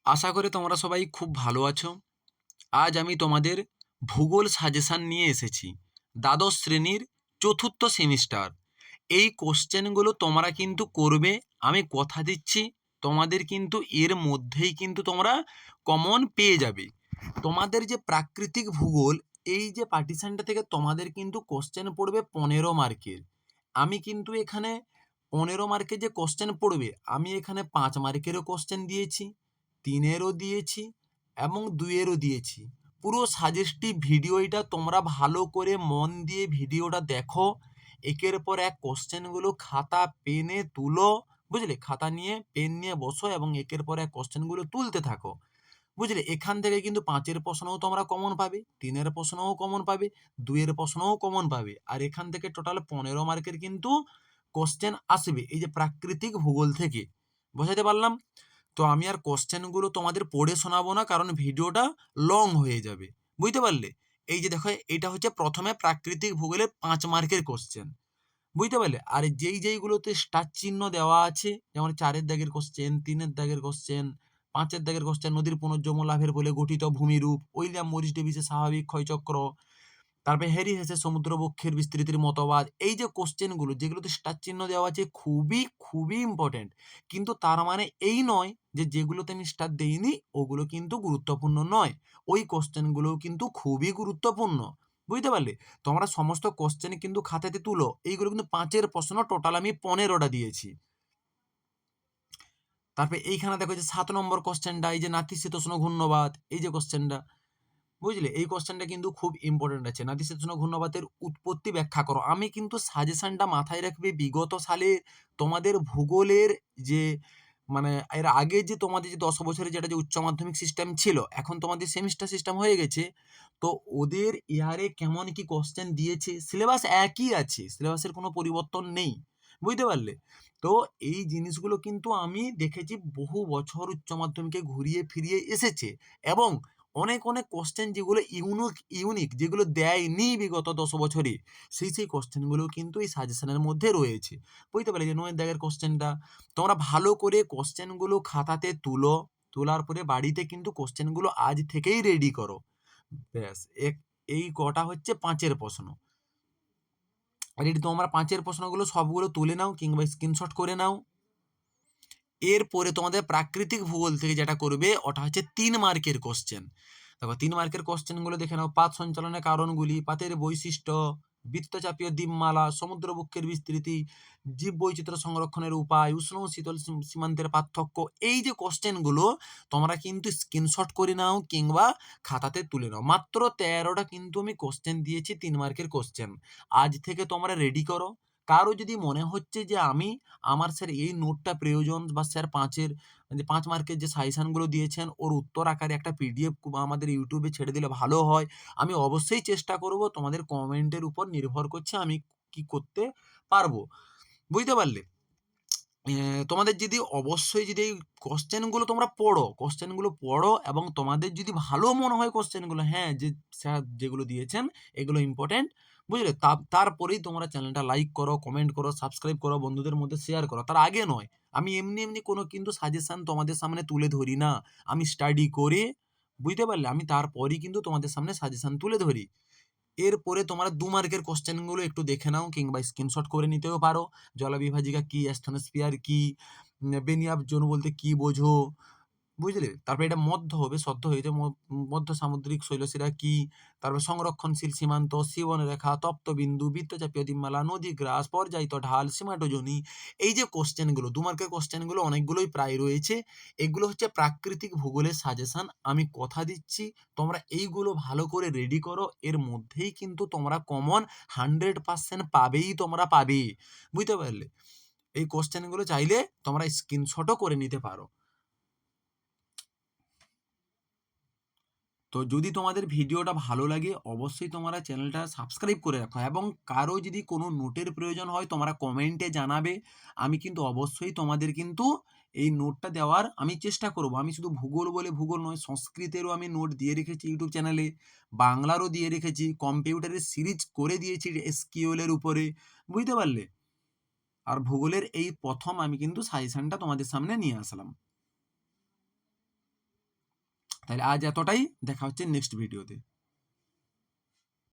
আশা করি তোমরা সবাই খুব ভালো আছো। আজ আমি তোমাদের ভূগোল সাজেশান নিয়ে এসেছি। দ্বাদশ শ্রেণীর চতুর্থ সেমিস্টার। এই কোশ্চেনগুলো তোমরা কিন্তু করবে, আমি কথা দিচ্ছি। তোমাদের কিন্তু এর মধ্যেই কিন্তু তোমরা কমন পেয়ে যাবে। তোমাদের যে প্রাকৃতিক ভূগোল, এই যে পার্টিশনটা থেকে তোমাদের কিন্তু কোশ্চেন পড়বে 15 মার্কের। আমি কিন্তু এখানে 15 মার্কের যে কোশ্চেন পড়বে, আমি এখানে 5 মার্কেরও কোশ্চেন দিয়েছি, 3-এরও দিয়েছি এবং 2-এরও দিয়েছি। পুরো সাজেস্টিভ ভিডিও এটা, তোমরা ভালো করে মন দিয়ে ভিডিওটা দেখো। একের পর এক কোশ্চেনগুলো খাতা পেনে তুলো, বুঝলে? খাতা নিয়ে পেন নিয়ে বসো এবং একের পর এক কোশ্চেনগুলো তুলতে থাকো, বুঝলে? এখান থেকে কিন্তু 5-এর প্রশ্নও তোমরা কমন পাবে, 3-এর প্রশ্নও কমন পাবে, 2-এর প্রশ্নও কমন পাবে। আর এখান থেকে টোটাল 15 মার্কের কিন্তু কোশ্চেন আসবে এই যে প্রাকৃতিক ভূগোল থেকে। বোঝাতে পারলাম? তো আমি আর কোশ্চেনগুলো তোমাদের পড়ে শোনাবো না, কারণ ভিডিওটা লং হয়ে যাবে। বুঝতে পারলে? এই যে দেখো, এটা হচ্ছে প্রথমে প্রাকৃতিক ভূগোলের 5 মার্কের কোশ্চেন। বুঝতে পারলে? আর যেইগুলোতে স্টার চিহ্ন দেওয়া আছে, যেমন 4-এর দাগের কোশ্চেন, 3-এর দাগের কোশ্চেন, 5-এর দাগের কোশ্চেন, নদীর পুনর্জন্ম লাভের ফলে গঠিত ভূমিরূপ, উইলিয়াম মরিস ডেভিসের স্বাভাবিক ক্ষয়চক্র, তারপরে হ্যারি হেসের সমুদ্রবক্ষের বিস্তৃতির মতবাদ। এই যে কোশ্চেনগুলো যেগুলোতে স্টার চিহ্ন দেওয়া আছে, খুবই খুবই ইম্পর্টেন্ট। কিন্তু তার মানে এই নয় যে যেগুলোতে আমি স্টার দেইনি ওগুলো কিন্তু গুরুত্বপূর্ণ নয়। ওই কোশ্চেনগুলোও কিন্তু খুবই গুরুত্বপূর্ণ। বুঝতে পারলে? তোমরা সমস্ত কোশ্চেন কিন্তু খাতাতে তুলো। এইগুলো কিন্তু 5-এর প্রশ্ন, টোটাল আমি 15টা দিয়েছি। তারপরে এইখানে দেখো যে 7 নম্বর কোশ্চেনটা, এই যে নাতিশীতোষ্ণ ঘূর্ণবাত, এই যে কোশ্চেনটা, বুঝলে? এই কোশ্চেনটা কিন্তু খুব ইম্পর্টেন্ট আছে। নাতিশীতোষ্ণ ঘূর্ণবাতের উৎপত্তি ব্যাখ্যা করো। আমি কিন্তু সাজেশনটা মাথায় রাখবে, বিগত সালে তোমাদের ভূগোলের যে মানে এর আগে যে তোমাদের যে 10 বছরের যেটা যে উচ্চ মাধ্যমিক সিস্টেম ছিল, এখন তোমাদের সেমিস্টার সিস্টেম হয়ে গেছে। তো ওদের ইয়ারে কেমন কি কোশ্চেন দিয়েছে, সিলেবাস একই আছে, সিলেবাসের কোনো পরিবর্তন নেই। বুঝতে পারলে? তো এই জিনিসগুলো কিন্তু আমি দেখেছি, বহু বছর উচ্চ মাধ্যমিকে ঘুরিয়ে ফিরিয়ে এসেছে এবং অনেক অনেক কোশ্চেন যেগুলো ইউনিক যেগুলো দেয়নি বিগত 10 বছরে, সেই কোশ্চেনগুলো কিন্তু এই সাজেশনের মধ্যে রয়েছে। বুঝতে পারলে? যে 9-এর দাগের কোশ্চেনটা, তোমরা ভালো করে কোশ্চেনগুলো খাতাতে তুলো। তোলার পরে বাড়িতে কিন্তু কোশ্চেনগুলো আজ থেকেই রেডি করো। ব্যাস, এই কটা হচ্ছে 5-এর প্রশ্ন। রেডি? তোমরা 5-এর প্রশ্নগুলো সবগুলো তুলে নাও কিংবা স্ক্রিনশট করে নাও। এরপরে তোমাদের প্রাকৃতিক ভূগোল থেকে যেটা করবে ওটা হচ্ছে 3 মার্কের কোশ্চেন। দেখো 3 মার্কের কোশ্চেনগুলো দেখে নাও। পাত সঞ্চালনের কারণগুলি, পাতের বৈশিষ্ট্য, বৃত্তচাপীয় দ্বীপমালা, সমুদ্রবক্ষের বিস্তৃতি, জীববৈচিত্র্য সংরক্ষণের উপায়, উষ্ণ ও শীতল সীমান্তের পার্থক্য। এই যে কোশ্চেনগুলো তোমরা কিন্তু স্ক্রিনশট করে নাও কিংবা খাতাতে তুলে নাও। মাত্র 13টা কিন্তু আমি কোশ্চেন দিয়েছি 3 মার্কের কোশ্চেন। আজ থেকে তোমরা রেডি করো। কারো যদি মনে হচ্ছে যে আমার স্যার এই নোটটা প্রয়োজন, বা স্যার 5 মার্কের যে সাজেশনগুলো দিয়েছেন ওর উত্তর আকারে একটা পিডিএফ আমাদের ইউটিউবে ছেড়ে দিলে ভালো হয়, আমি অবশ্যই চেষ্টা করব। তোমাদের কমেন্টের উপর নির্ভর করছে আমি কি করতে পারবো। বুঝতে পারলে? তোমাদের যদি অবশ্যই যদি এই কোশ্চেনগুলো তোমরা পড়ো, কোশ্চেনগুলো পড়ো এবং তোমাদের যদি ভালো মনে হয় কোশ্চেনগুলো, হ্যাঁ, যে স্যার যেগুলো দিয়েছেন এগুলো ইম্পর্টেন্ট, বুঝলে? তারপরেই তোমরা চ্যানেলটা লাইক করো, কমেন্ট করো, সাবস্ক্রাইব করো, বন্ধুদের মধ্যে শেয়ার করো। তার আগে নয়। আমি এমনি এমনি কোনো কিন্তু সাজেশন তোমাদের সামনে তুলে ধরি না। আমি স্টাডি করে, বুঝতে পারলে? আমি তারপরই কিন্তু তোমাদের সামনে সাজেশন তুলে ধরি। এরপরে তোমরা 2 মার্কের কোশ্চেনগুলো একটু দেখে নাও কিংবা স্ক্রিনশট করে নিতেও পারো। জলবিভাজিকা কি? স্থনোস্ফিয়ার কি? বেনিয়াব জোন বলতে কি বোঝো? বুঝলে? তারপরে এটা মধ্য হবে, সদ্য হয়েছে মধ্য সামুদ্রিক শৈলশিরা কি? তারপর সংরক্ষণশীল সীমান্ত, সীবনরেখা, তপ্তবিন্দু, বৃত্তচাপীয় দ্বীপমালা, নদীগ্রাস, পর্যায়িত ঢাল, সীমাটোজনি। এই যে কোশ্চেনগুলো, 2 মার্কের কোশ্চেনগুলো অনেকগুলোই প্রায় রয়েছে। এগুলো হচ্ছে প্রাকৃতিক ভূগোলের সাজেশন। আমি কথা দিচ্ছি তোমরা এইগুলো ভালো করে রেডি করো। এর মধ্যেই কিন্তু তোমরা কমন 100% পাবেই, তোমরা পাবে। বুঝতে পারলে? এই কোশ্চেনগুলো চাইলে তোমরা স্ক্রিনশটও করে নিতে পারো। তো যদি তোমাদের ভিডিওটা ভালো লাগে অবশ্যই তোমরা চ্যানেলটা সাবস্ক্রাইব করে রাখো, এবং কারো যদি কোনো নোটের প্রয়োজন হয় তোমরা কমেন্টে জানাবে। আমি কিন্তু অবশ্যই তোমাদের কিন্তু এই নোটটা দেওয়ার আমি চেষ্টা করব। আমি শুধু ভূগোল বলে ভূগোল নয়, সংস্কৃতেরও আমি নোট দিয়ে রেখেছি ইউটিউব চ্যানেলে, বাংলারও দিয়ে রেখেছি, কম্পিউটারের সিরিজ করে দিয়েছি এসকিউএল এর উপরে। বুঝতে পারলে? আর ভূগোলের এই প্রথম আমি কিন্তু সাজেশনটা তোমাদের সামনে নিয়ে আসলাম। তাহলে আজ এতটাই, দেখা হচ্ছে নেক্সট ভিডিওতে।